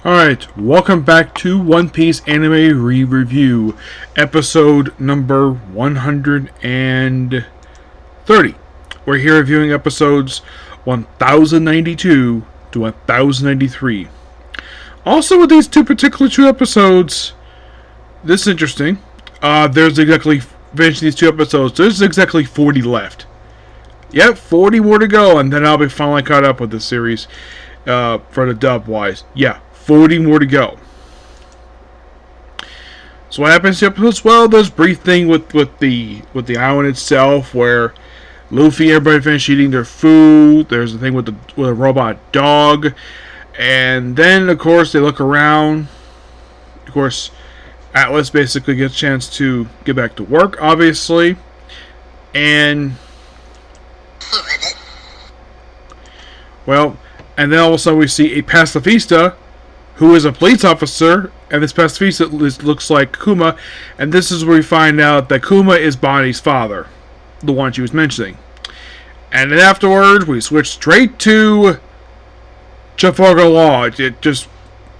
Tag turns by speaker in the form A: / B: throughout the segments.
A: Alright, welcome back to One Piece Anime Re-Review, episode number 130. We're here reviewing episodes 1092 to 1093. Also, with these two episodes, this is interesting. Finishing these two episodes, there's exactly 40 left. Yep, 40 more to go, and then I'll be finally caught up with the series for the dub-wise. Yeah. 40 more to go. So what happens to episodes? Well, there's a brief thing with the island itself where Luffy, everybody finished eating their food. There's a thing with a robot dog, and then of course they look around. Of course, Atlas basically gets a chance to get back to work, obviously, and and then all of a sudden we see a pacifista who is a police officer, and this pacifista looks like Kuma, and this is where we find out that Kuma is Bonnie's father, the one she was mentioning. And then afterwards, we switch straight to Trafalgar Law. It just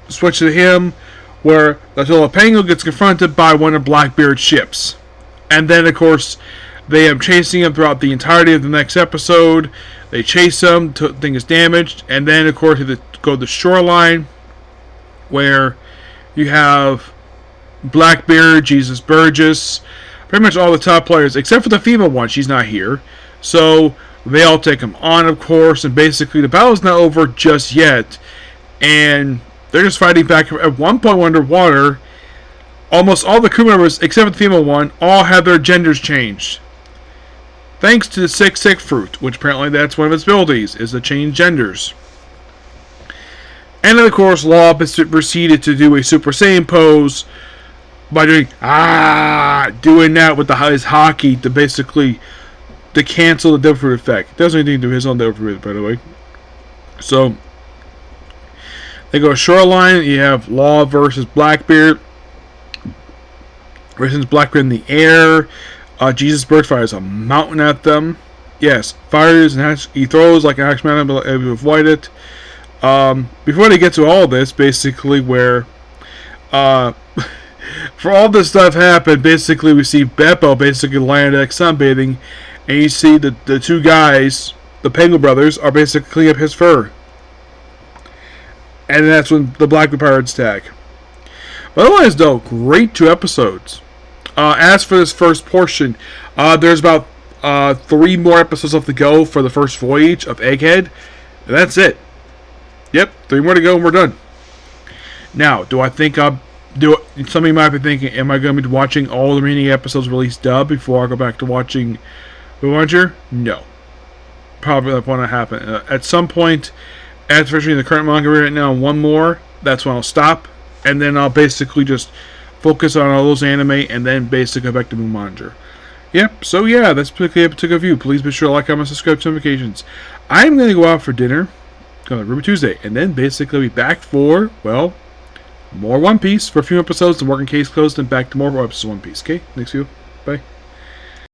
A: switches to him, where the Penguin gets confronted by one of Blackbeard's ships. And then, of course, they are chasing him throughout the entirety of the next episode. They chase him, thing is damaged, and then, of course, they go to the shoreline, where you have Blackbeard, Jesus Burgess, pretty much all the top players, except for the female one. She's not here. So they all take him on, of course, and basically the battle's not over just yet. And they're just fighting back. At one point underwater, almost all the crew members, except for the female one, all have their genders changed. Thanks to the Sick Fruit, which apparently that's one of its abilities, is to change genders. And then, of course, Law proceeded to do a Super Saiyan pose by doing that with his hockey to cancel the Devil Fruit effect. It doesn't anything to do his own Devil Fruit, by the way. So, they go shoreline. You have Law versus Blackbeard. Versus Blackbeard in the air. Jesus Bird fires a mountain at them. Yes, fires and he throws like an axe mountain, but able to avoid it. Before they get to all this, basically, where for all this stuff happened, basically we see Beppo basically land at sunbathing, and you see the two guys, the Penguin brothers, are basically cleaning up his fur. And that's when the Black Pirates attack. But otherwise, though, great two episodes. As for this first portion, there's about 3 more episodes left to go for the first voyage of Egghead, and that's it. Yep, 3 more to go and we're done. Now, do I think I'll do it? Some of you might be thinking, am I going to be watching all the remaining episodes released dub before I go back to watching Voyager? No. Probably that won't happen. At some point, especially in the current manga right now, one more, that's when I'll stop. And then I'll basically just focus on all those anime and then basically go back to Voyager. Yep, so yeah, that's particularly a particular view. Please be sure to like, comment, subscribe to notifications. I'm going to go out for dinner. Ruby Tuesday, and then basically be back for, well, more One Piece for a few episodes, the working case closed, and back to more episodes of One Piece. Okay, next video, bye.